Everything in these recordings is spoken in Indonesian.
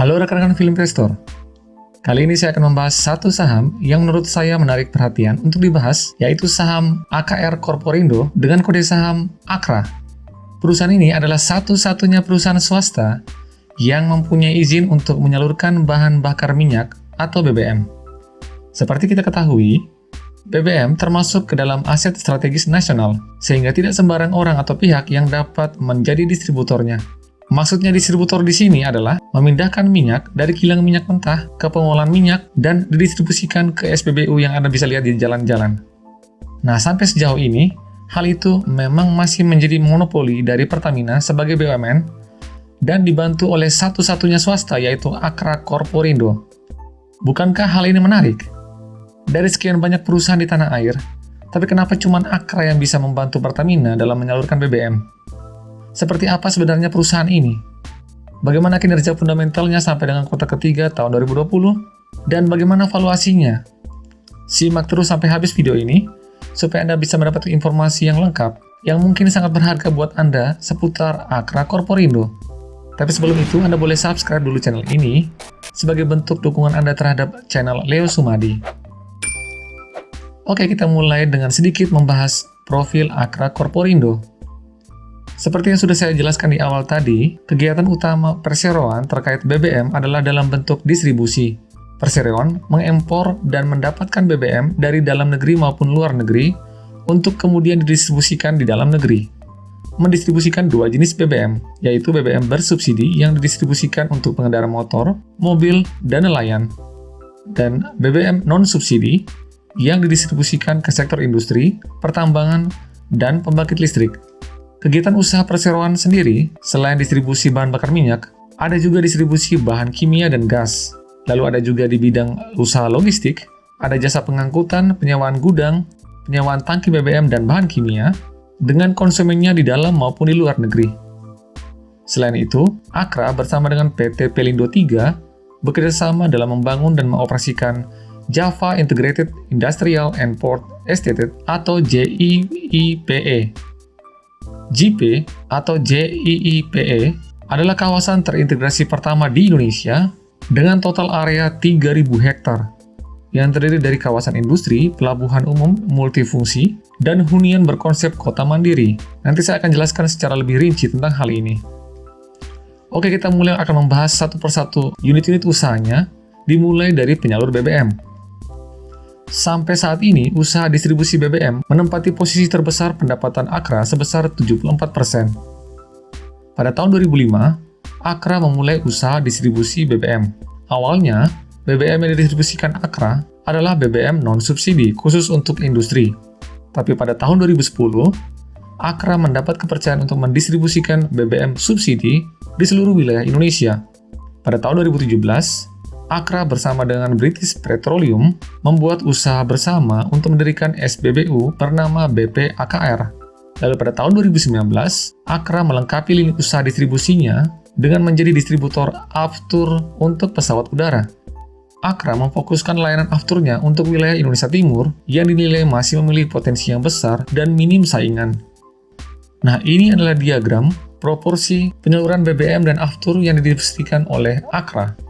Halo rekan-rekan film investor. Kali ini saya akan membahas satu saham yang menurut saya menarik perhatian untuk dibahas, yaitu saham AKR Korporindo dengan kode saham AKRA. Perusahaan ini adalah satu-satunya perusahaan swasta yang mempunyai izin untuk menyalurkan bahan bakar minyak atau BBM. Seperti kita ketahui, BBM termasuk ke dalam aset strategis nasional, sehingga tidak sembarang orang atau pihak yang dapat menjadi distributornya. Maksudnya distributor di sini adalah memindahkan minyak dari kilang minyak mentah ke pengolahan minyak dan didistribusikan ke SPBU yang Anda bisa lihat di jalan-jalan. Nah, sampai sejauh ini, hal itu memang masih menjadi monopoli dari Pertamina sebagai BUMN dan dibantu oleh satu-satunya swasta yaitu AKRA Korporindo. Bukankah hal ini menarik? Dari sekian banyak perusahaan di tanah air, tapi kenapa cuma AKRA yang bisa membantu Pertamina dalam menyalurkan BBM? Seperti apa sebenarnya perusahaan ini? Bagaimana kinerja fundamentalnya sampai dengan kuartal ketiga tahun 2020? Dan bagaimana valuasinya? Simak terus sampai habis video ini, supaya Anda bisa mendapatkan informasi yang lengkap, yang mungkin sangat berharga buat Anda seputar AKRA Korporindo. Tapi sebelum itu, Anda boleh subscribe dulu channel ini, sebagai bentuk dukungan Anda terhadap channel Leo Sumadi. Oke, kita mulai dengan sedikit membahas profil AKRA Korporindo. Seperti yang sudah saya jelaskan di awal tadi, kegiatan utama perseroan terkait BBM adalah dalam bentuk distribusi. Perseroan mengimpor dan mendapatkan BBM dari dalam negeri maupun luar negeri untuk kemudian didistribusikan di dalam negeri. Mendistribusikan dua jenis BBM, yaitu BBM bersubsidi yang didistribusikan untuk pengendara motor, mobil, dan nelayan, dan BBM non-subsidi yang didistribusikan ke sektor industri, pertambangan, dan pembangkit listrik. Kegiatan usaha perseroan sendiri, selain distribusi bahan bakar minyak, ada juga distribusi bahan kimia dan gas. Lalu ada juga di bidang usaha logistik, ada jasa pengangkutan, penyewaan gudang, penyewaan tangki BBM dan bahan kimia, dengan konsumennya di dalam maupun di luar negeri. Selain itu, AKRA bersama dengan PT Pelindo III bekerjasama dalam membangun dan mengoperasikan Java Integrated Industrial and Port Estate atau JIIPE. JIPE atau JIIPE adalah kawasan terintegrasi pertama di Indonesia dengan total area 3.000 hektar yang terdiri dari kawasan industri, pelabuhan umum multifungsi, dan hunian berkonsep kota mandiri. Nanti saya akan jelaskan secara lebih rinci tentang hal ini. Oke, kita mulai akan membahas satu persatu unit-unit usahanya, dimulai dari penyalur BBM. Sampai saat ini, usaha distribusi BBM menempati posisi terbesar pendapatan AKRA sebesar 74%. Pada tahun 2005, AKRA memulai usaha distribusi BBM. Awalnya, BBM yang didistribusikan AKRA adalah BBM non-subsidi khusus untuk industri. Tapi pada tahun 2010, AKRA mendapat kepercayaan untuk mendistribusikan BBM subsidi di seluruh wilayah Indonesia. Pada tahun 2017, AKRA bersama dengan British Petroleum membuat usaha bersama untuk mendirikan SPBU bernama BP AKR. Lalu pada tahun 2019, AKRA melengkapi lini usaha distribusinya dengan menjadi distributor aftur untuk pesawat udara. AKRA memfokuskan layanan afturnya untuk wilayah Indonesia Timur yang dinilai masih memiliki potensi yang besar dan minim saingan. Nah, ini adalah diagram proporsi penyaluran BBM dan aftur yang didistribusikan oleh AKRA.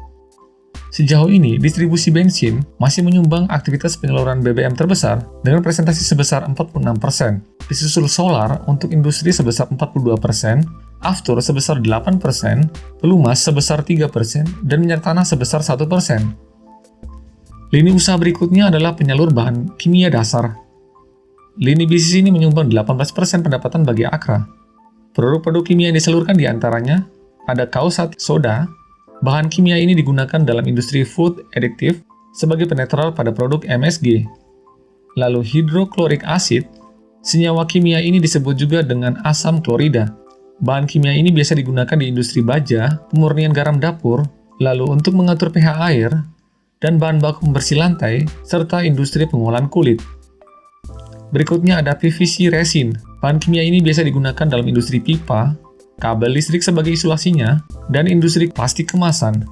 Sejauh ini, distribusi bensin masih menyumbang aktivitas penyaluran BBM terbesar dengan presentasi sebesar 46%. Disusul solar untuk industri sebesar 42%, aftur sebesar 8%, pelumas sebesar 3%, dan minyak tanah sebesar 1%. Lini usaha berikutnya adalah penyalur bahan kimia dasar. Lini bisnis ini menyumbang 18% pendapatan bagi AKRA. Produk-produk kimia yang disalurkan diantaranya ada kausat soda. Bahan kimia ini digunakan dalam industri food additive sebagai penetral pada produk MSG. Lalu hidroklorik asid, senyawa kimia ini disebut juga dengan asam klorida. Bahan kimia ini biasa digunakan di industri baja, pemurnian garam dapur, lalu untuk mengatur pH air, dan bahan baku pembersih lantai, serta industri pengolahan kulit. Berikutnya ada PVC resin. Bahan kimia ini biasa digunakan dalam industri pipa, kabel listrik sebagai isolasinya, dan industri plastik kemasan.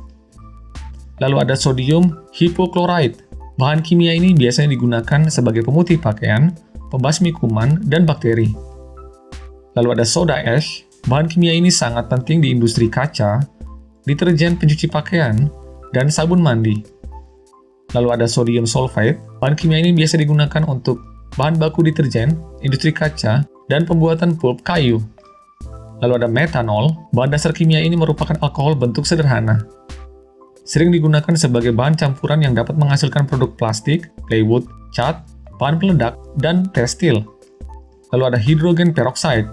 Lalu ada sodium hipochlorite. Bahan kimia ini biasanya digunakan sebagai pemutih pakaian, pembasmi kuman, dan bakteri. Lalu ada soda ash. Bahan kimia ini sangat penting di industri kaca, deterjen pencuci pakaian, dan sabun mandi. Lalu ada sodium sulfite. Bahan kimia ini biasa digunakan untuk bahan baku deterjen, industri kaca, dan pembuatan pulp kayu. Lalu ada metanol. Bahan dasar kimia ini merupakan alkohol bentuk sederhana. Sering digunakan sebagai bahan campuran yang dapat menghasilkan produk plastik, plywood, cat, bahan peledak, dan tekstil. Lalu ada hidrogen peroksida.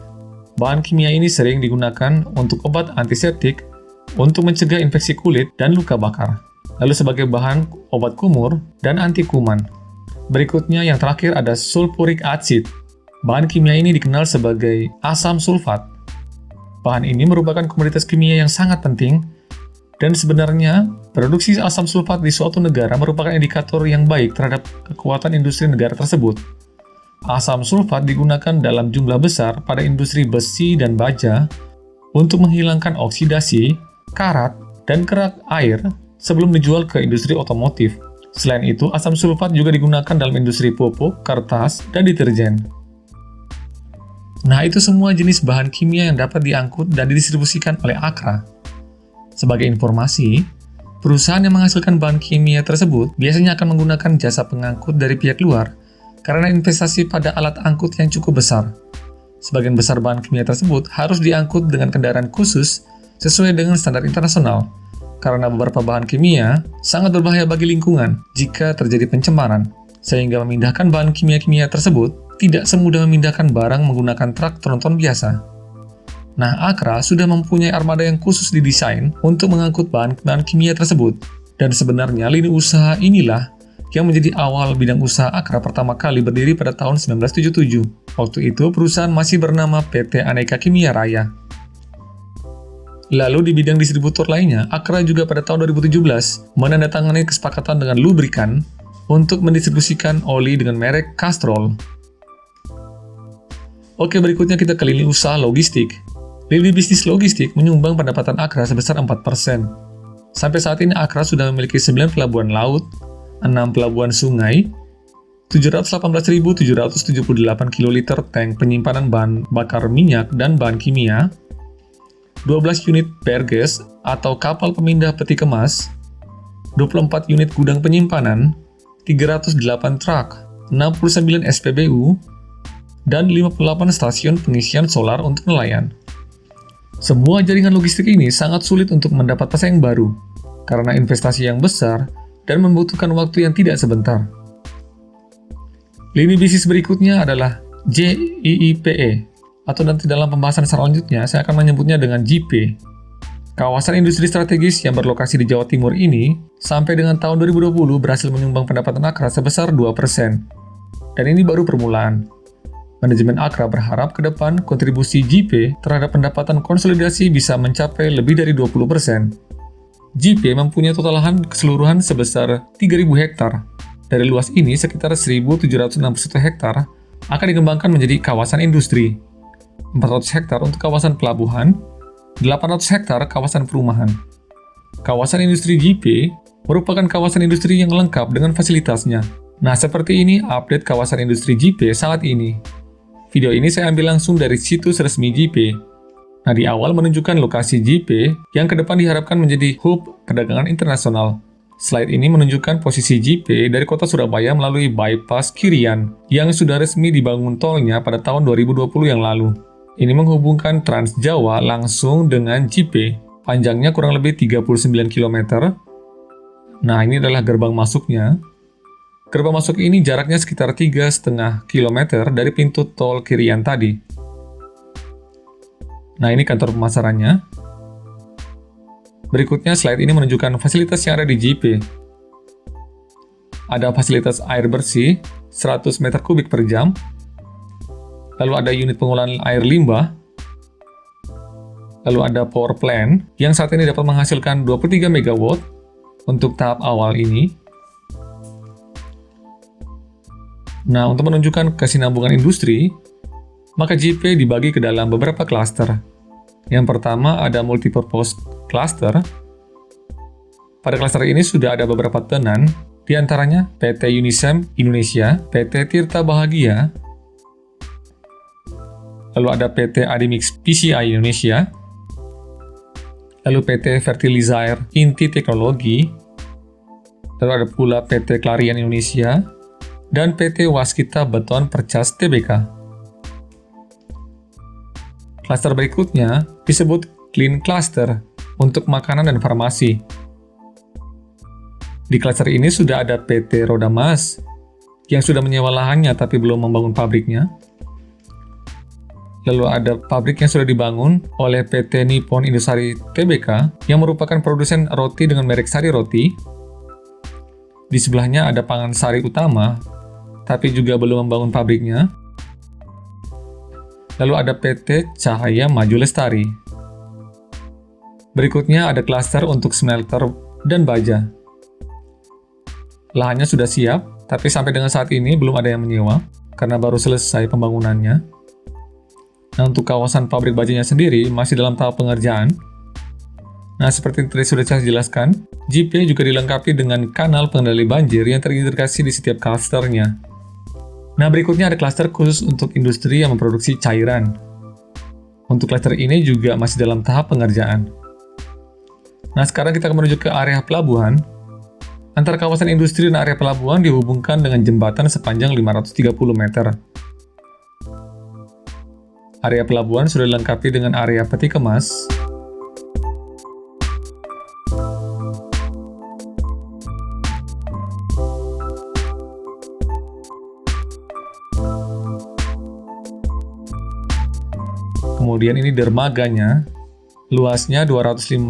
Bahan kimia ini sering digunakan untuk obat antiseptik, untuk mencegah infeksi kulit dan luka bakar. Lalu sebagai bahan obat kumur dan anti kuman. Berikutnya yang terakhir ada sulfuric acid. Bahan kimia ini dikenal sebagai asam sulfat. Bahan ini merupakan komoditas kimia yang sangat penting, dan sebenarnya produksi asam sulfat di suatu negara merupakan indikator yang baik terhadap kekuatan industri negara tersebut. Asam sulfat digunakan dalam jumlah besar pada industri besi dan baja untuk menghilangkan oksidasi, karat, dan kerak air sebelum dijual ke industri otomotif. Selain itu, asam sulfat juga digunakan dalam industri pupuk, kertas, dan deterjen. Nah, itu semua jenis bahan kimia yang dapat diangkut dan didistribusikan oleh Akra. Sebagai informasi, perusahaan yang menghasilkan bahan kimia tersebut biasanya akan menggunakan jasa pengangkut dari pihak luar karena investasi pada alat angkut yang cukup besar. Sebagian besar bahan kimia tersebut harus diangkut dengan kendaraan khusus sesuai dengan standar internasional, karena beberapa bahan kimia sangat berbahaya bagi lingkungan jika terjadi pencemaran, sehingga memindahkan bahan kimia-kimia tersebut tidak semudah memindahkan barang menggunakan truk tronton biasa. Nah, Akra sudah mempunyai armada yang khusus didesain untuk mengangkut bahan-bahan kimia tersebut, dan sebenarnya lini usaha inilah yang menjadi awal bidang usaha Akra pertama kali berdiri pada tahun 1977. Waktu itu, perusahaan masih bernama PT Aneka Kimia Raya. Lalu di bidang distributor lainnya, Akra juga pada tahun 2017 menandatangani kesepakatan dengan Lubricant untuk mendistribusikan oli dengan merek Castrol. Oke, berikutnya kita ke lini usaha logistik. Lini bisnis logistik menyumbang pendapatan Akra sebesar 4%. Sampai saat ini Akra sudah memiliki 9 pelabuhan laut, 6 pelabuhan sungai, 718.778 kiloliter tank penyimpanan bahan bakar minyak dan bahan kimia, 12 unit perges atau kapal pemindah peti kemas, 24 unit gudang penyimpanan, 308 truk, 69 SPBU, dan 58 stasiun pengisian solar untuk nelayan. Semua jaringan logistik ini sangat sulit untuk mendapat pesaing baru, karena investasi yang besar dan membutuhkan waktu yang tidak sebentar. Lini bisnis berikutnya adalah JIIPE, atau nanti dalam pembahasan selanjutnya saya akan menyebutnya dengan JIPE. Kawasan industri strategis yang berlokasi di Jawa Timur ini sampai dengan tahun 2020 berhasil menyumbang pendapatan Akra sebesar 2%. Dan ini baru permulaan. Manajemen Akra berharap ke depan kontribusi JIPE terhadap pendapatan konsolidasi bisa mencapai lebih dari 20%. JIPE mempunyai total lahan keseluruhan sebesar 3.000 hektar. Dari luas ini, sekitar 1.761 hektar akan dikembangkan menjadi kawasan industri, 400 hektar untuk kawasan pelabuhan, 800 hektar kawasan perumahan. Kawasan industri JIPE merupakan kawasan industri yang lengkap dengan fasilitasnya. Nah, seperti ini update kawasan industri JIPE saat ini. Video ini saya ambil langsung dari situs resmi JIPE. Nah, di awal menunjukkan lokasi JIPE yang ke depan diharapkan menjadi hub perdagangan internasional. Slide ini menunjukkan posisi JIPE dari kota Surabaya melalui bypass Kirian yang sudah resmi dibangun tolnya pada tahun 2020 yang lalu. Ini menghubungkan Trans Jawa langsung dengan JIPE. Panjangnya kurang lebih 39 km. Nah, ini adalah gerbang masuknya. Gerbang masuk ini jaraknya sekitar 3,5 km dari pintu tol Kirian tadi. Nah, ini kantor pemasarannya. Berikutnya, slide ini menunjukkan fasilitas yang ada di JIPE. Ada fasilitas air bersih, 100 meter kubik per jam. Lalu ada unit pengolahan air limbah. Lalu ada power plant, yang saat ini dapat menghasilkan 23 MW untuk tahap awal ini. Nah, untuk menunjukkan kesinambungan industri, maka JIPE dibagi ke dalam beberapa klaster. Yang pertama ada multipurpose cluster. Pada klaster ini sudah ada beberapa tenan, di antaranya PT Unisem Indonesia, PT Tirta Bahagia, lalu ada PT Adimix PCI Indonesia, lalu PT Fertilizer Inti Teknologi, lalu ada pula PT Clariant Indonesia, dan PT Waskita Beton Percas Tbk. Klaster berikutnya disebut Clean Cluster untuk makanan dan farmasi. Di klaster ini sudah ada PT Rodamas yang sudah menyewa lahannya tapi belum membangun pabriknya. Lalu ada pabrik yang sudah dibangun oleh PT Nippon Indosari Tbk yang merupakan produsen roti dengan merek Sari Roti. Di sebelahnya ada Pangansari Utama, tapi juga belum membangun pabriknya. Lalu ada PT Cahaya Maju Lestari. Berikutnya ada klaster untuk smelter dan baja. Lahannya sudah siap, tapi sampai dengan saat ini belum ada yang menyewa karena baru selesai pembangunannya. Nah, untuk kawasan pabrik bajanya sendiri masih dalam tahap pengerjaan. Nah, seperti yang tadi sudah saya jelaskan, JP juga dilengkapi dengan kanal pengendali banjir yang terintegrasi di setiap klasternya. Nah, berikutnya ada klaster khusus untuk industri yang memproduksi cairan. Untuk klaster ini juga masih dalam tahap pengerjaan. Nah, sekarang kita akan menuju ke area pelabuhan. Antara kawasan industri dan area pelabuhan dihubungkan dengan jembatan sepanjang 530 meter. Area pelabuhan sudah dilengkapi dengan area peti kemas, kemudian ini dermaganya, luasnya 250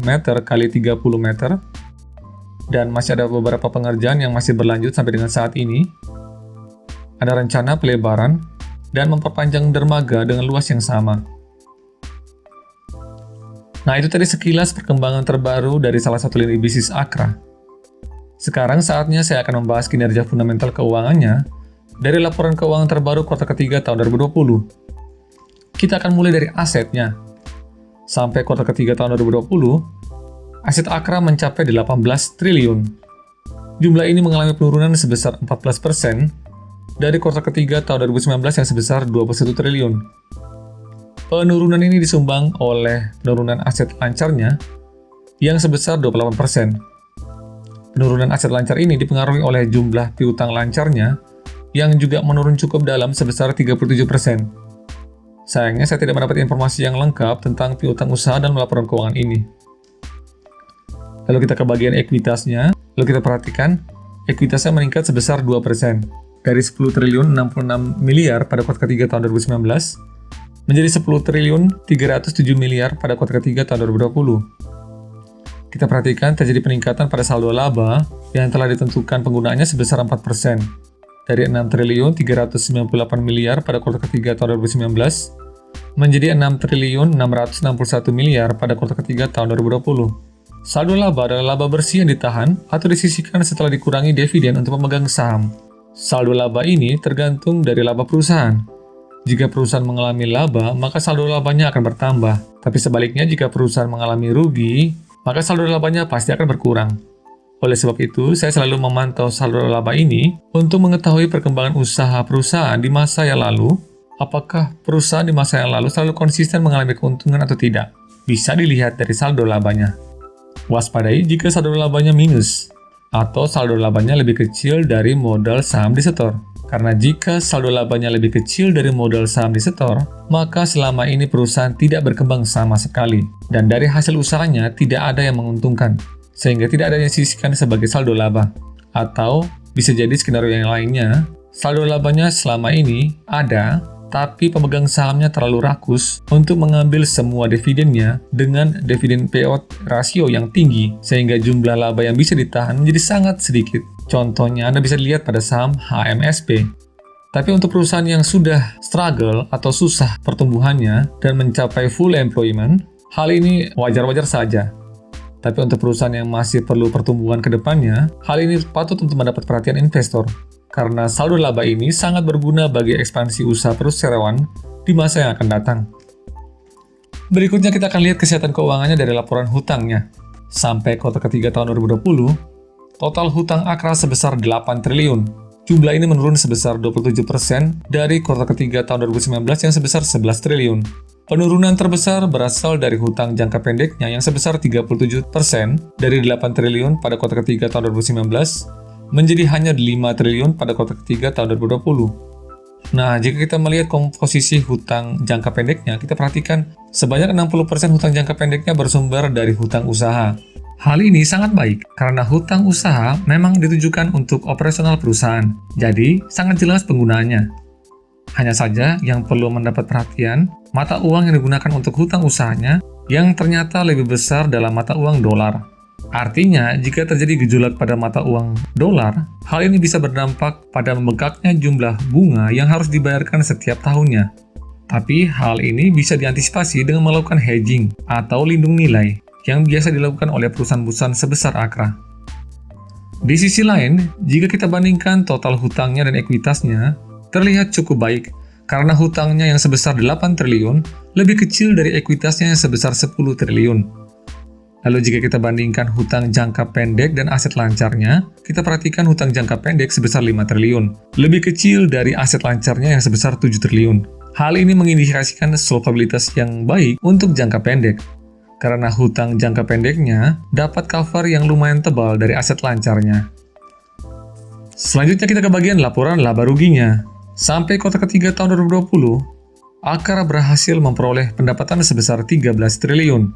meter kali 30 meter, dan masih ada beberapa pengerjaan yang masih berlanjut sampai dengan saat ini. Ada rencana pelebaran dan memperpanjang dermaga dengan luas yang sama. Nah, itu tadi sekilas perkembangan terbaru dari salah satu lini bisnis Akra. Sekarang saatnya saya akan membahas kinerja fundamental keuangannya dari laporan keuangan terbaru kuartal ketiga tahun 2020. Kita akan mulai dari asetnya. Sampai kuartal ketiga tahun 2020, aset Akra mencapai 18 triliun. Jumlah ini mengalami penurunan sebesar 14% dari kuartal ketiga tahun 2019 yang sebesar 21 triliun. Penurunan ini disumbang oleh penurunan aset lancarnya yang sebesar 28%. Penurunan aset lancar ini dipengaruhi oleh jumlah piutang lancarnya yang juga menurun cukup dalam sebesar 37%. Sayangnya saya tidak mendapat informasi yang lengkap tentang piutang usaha dalam laporan keuangan ini. Lalu kita ke bagian ekuitasnya, lalu kita perhatikan ekuitasnya meningkat sebesar 2%. Dari 10 triliun 66 miliar pada kuartal ketiga tahun 2019 menjadi 10 triliun 307 miliar pada kuartal ketiga tahun 2020. Kita perhatikan terjadi peningkatan pada saldo laba yang telah ditentukan penggunaannya sebesar 4%. Dari 6 triliun 398 miliar pada kuartal ketiga tahun 2019 menjadi 6 triliun 661 miliar pada kuartal ketiga tahun 2020. Saldo laba adalah laba bersih yang ditahan atau disisihkan setelah dikurangi dividen untuk pemegang saham. Saldo laba ini tergantung dari laba perusahaan. Jika perusahaan mengalami laba, maka saldo labanya akan bertambah. Tapi sebaliknya, jika perusahaan mengalami rugi, maka saldo labanya pasti akan berkurang. Oleh sebab itu, saya selalu memantau saldo laba ini untuk mengetahui perkembangan usaha perusahaan di masa yang lalu. Apakah perusahaan di masa yang lalu selalu konsisten mengalami keuntungan atau tidak? Bisa dilihat dari saldo labanya. Waspadai jika saldo labanya minus, atau saldo labanya lebih kecil dari modal saham disetor. Karena jika saldo labanya lebih kecil dari modal saham disetor, maka selama ini perusahaan tidak berkembang sama sekali, dan dari hasil usahanya tidak ada yang menguntungkan, sehingga tidak ada yang disisihkan sebagai saldo laba. Atau bisa jadi skenario yang lainnya, saldo labanya selama ini ada, tapi pemegang sahamnya terlalu rakus untuk mengambil semua dividennya dengan dividen payout rasio yang tinggi, sehingga jumlah laba yang bisa ditahan menjadi sangat sedikit. Contohnya Anda bisa lihat pada saham HMSP. Tapi untuk perusahaan yang sudah struggle atau susah pertumbuhannya dan mencapai full employment, hal ini wajar-wajar saja. Tapi untuk perusahaan yang masih perlu pertumbuhan ke depannya, hal ini patut untuk mendapat perhatian investor. Karena saldo laba ini sangat berguna bagi ekspansi usaha perseroan di masa yang akan datang. Berikutnya kita akan lihat kesehatan keuangannya dari laporan hutangnya. Sampai kuartal ketiga tahun 2020, total hutang Akra sebesar 8 triliun. Jumlah ini menurun sebesar 27% dari kuartal ketiga tahun 2019 yang sebesar 11 triliun. Penurunan terbesar berasal dari hutang jangka pendeknya yang sebesar 37% dari 8 triliun pada kuartal ketiga tahun 2019 menjadi hanya 5 triliun pada kuartal ketiga tahun 2020. Nah, jika kita melihat komposisi hutang jangka pendeknya, kita perhatikan sebanyak 60% hutang jangka pendeknya bersumber dari hutang usaha. Hal ini sangat baik karena hutang usaha memang ditujukan untuk operasional perusahaan, jadi sangat jelas penggunaannya. Hanya saja yang perlu mendapat perhatian, mata uang yang digunakan untuk hutang usahanya yang ternyata lebih besar dalam mata uang dolar. Artinya, jika terjadi gejolak pada mata uang dolar, hal ini bisa berdampak pada membengkaknya jumlah bunga yang harus dibayarkan setiap tahunnya. Tapi hal ini bisa diantisipasi dengan melakukan hedging atau lindung nilai yang biasa dilakukan oleh perusahaan-perusahaan sebesar Akra. Di sisi lain, jika kita bandingkan total hutangnya dan ekuitasnya, terlihat cukup baik karena hutangnya yang sebesar 8 triliun lebih kecil dari ekuitasnya yang sebesar 10 triliun. Lalu jika kita bandingkan hutang jangka pendek dan aset lancarnya, kita perhatikan hutang jangka pendek sebesar 5 triliun, lebih kecil dari aset lancarnya yang sebesar 7 triliun. Hal ini mengindikasikan solvabilitas yang baik untuk jangka pendek, karena hutang jangka pendeknya dapat cover yang lumayan tebal dari aset lancarnya. Selanjutnya kita ke bagian laporan laba ruginya. Sampai kuartal ketiga tahun 2020, Akra berhasil memperoleh pendapatan sebesar 13 triliun.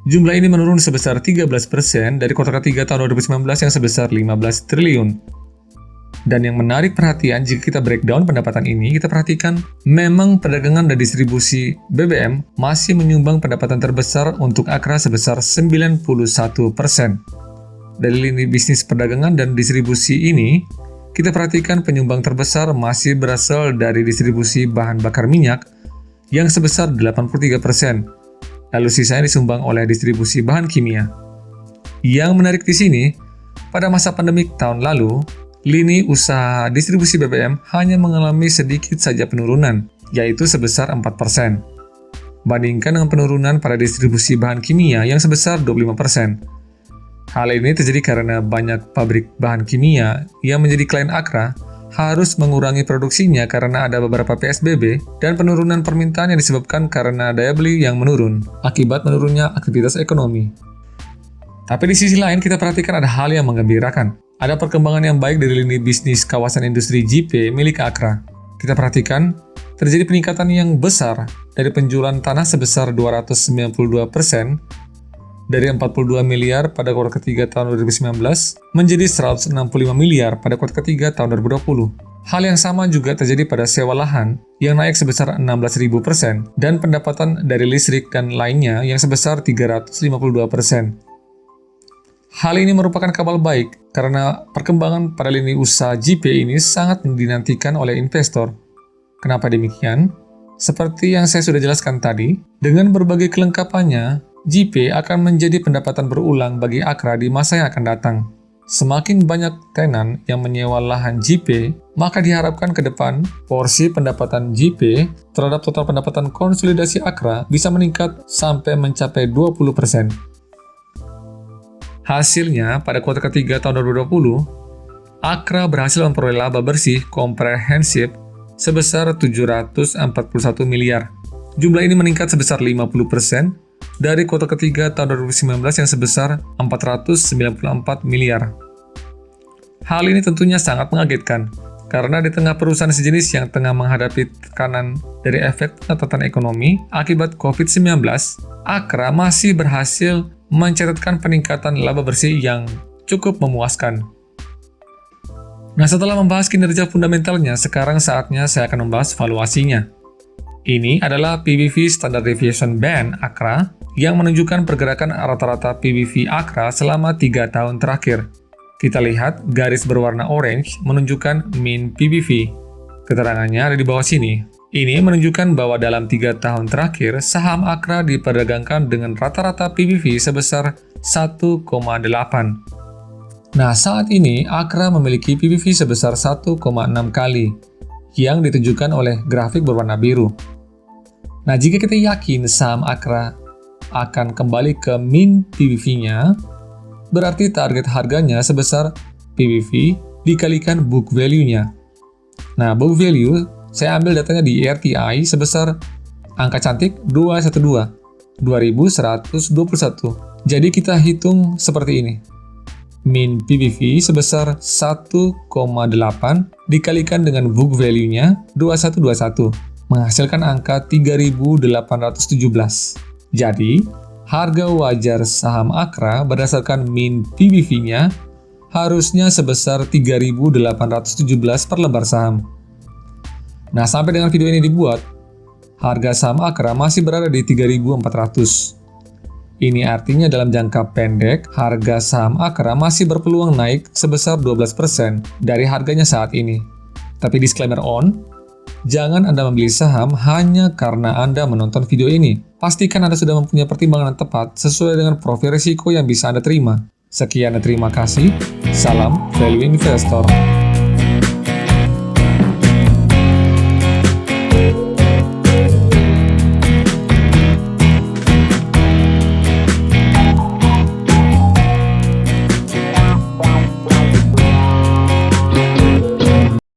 Jumlah ini menurun sebesar 13% dari kuartal ketiga tahun 2019 yang sebesar 15 triliun. Dan yang menarik perhatian jika kita breakdown pendapatan ini, kita perhatikan memang perdagangan dan distribusi BBM masih menyumbang pendapatan terbesar untuk Akra sebesar 91%. Dari lini bisnis perdagangan dan distribusi ini, kita perhatikan penyumbang terbesar masih berasal dari distribusi bahan bakar minyak yang sebesar 83%, lalu sisanya disumbang oleh distribusi bahan kimia. Yang menarik di sini, pada masa pandemik tahun lalu, lini usaha distribusi BBM hanya mengalami sedikit saja penurunan, yaitu sebesar 4%. Bandingkan dengan penurunan pada distribusi bahan kimia yang sebesar 25%. Hal ini terjadi karena banyak pabrik bahan kimia yang menjadi klien Akra harus mengurangi produksinya karena ada beberapa PSBB dan penurunan permintaan yang disebabkan karena daya beli yang menurun akibat menurunnya aktivitas ekonomi. Tapi di sisi lain kita perhatikan ada hal yang menggembirakan. Ada perkembangan yang baik dari lini bisnis kawasan industri JP milik Akra. Kita perhatikan terjadi peningkatan yang besar dari penjualan tanah sebesar 292% dari 42 miliar pada kuartal ketiga tahun 2019 menjadi 165 miliar pada kuartal ketiga tahun 2020. Hal yang sama juga terjadi pada sewa lahan yang naik sebesar 16.000% dan pendapatan dari listrik dan lainnya yang sebesar 352%. Hal ini merupakan kabar baik karena perkembangan pada lini usaha JP ini sangat dinantikan oleh investor. Kenapa demikian? Seperti yang saya sudah jelaskan tadi, dengan berbagai kelengkapannya, JP akan menjadi pendapatan berulang bagi Akra di masa yang akan datang. Semakin banyak tenan yang menyewa lahan JP, maka diharapkan ke depan porsi pendapatan JP terhadap total pendapatan konsolidasi Akra bisa meningkat sampai mencapai 20%. Hasilnya, pada kuartal ketiga tahun 2020, Akra berhasil memperoleh laba bersih komprehensif sebesar 741 miliar. Jumlah ini meningkat sebesar 50% dari kuartal ketiga tahun 2019 yang sebesar 494 miliar. Hal ini tentunya sangat mengagetkan, karena di tengah perusahaan sejenis yang tengah menghadapi tekanan dari efek pengetatan ekonomi akibat COVID-19, Akra masih berhasil mencatatkan peningkatan laba bersih yang cukup memuaskan. Nah, setelah membahas kinerja fundamentalnya, sekarang saatnya saya akan membahas valuasinya. Ini adalah PBV Standard Deviation Band Akra yang menunjukkan pergerakan rata-rata PBV Akra selama 3 tahun terakhir. Kita lihat garis berwarna orange menunjukkan mean PBV. Keterangannya ada di bawah sini. Ini menunjukkan bahwa dalam 3 tahun terakhir, saham Akra diperdagangkan dengan rata-rata PBV sebesar 1,8. Nah, saat ini Akra memiliki PBV sebesar 1,6 kali, yang ditunjukkan oleh grafik berwarna biru. Nah, jika kita yakin saham Akra akan kembali ke mean PBV-nya, berarti target harganya sebesar PBV dikalikan book value-nya. Nah, book value, saya ambil datanya di RTI sebesar Angka cantik 212, 2121. Jadi kita hitung seperti ini. Min PBV sebesar 1,8 dikalikan dengan book value-nya 2121, menghasilkan angka 3.817. Jadi, harga wajar saham Akra berdasarkan min PBV-nya harusnya sebesar 3.817 per lembar saham. Nah, sampai dengan video ini dibuat, harga saham Akra masih berada di 3.400. Ini artinya dalam jangka pendek, harga saham Akra masih berpeluang naik sebesar 12% dari harganya saat ini. Tapi disclaimer on, jangan Anda membeli saham hanya karena Anda menonton video ini. Pastikan Anda sudah mempunyai pertimbangan yang tepat sesuai dengan profil risiko yang bisa Anda terima. Sekian dan terima kasih. Salam Value Investor.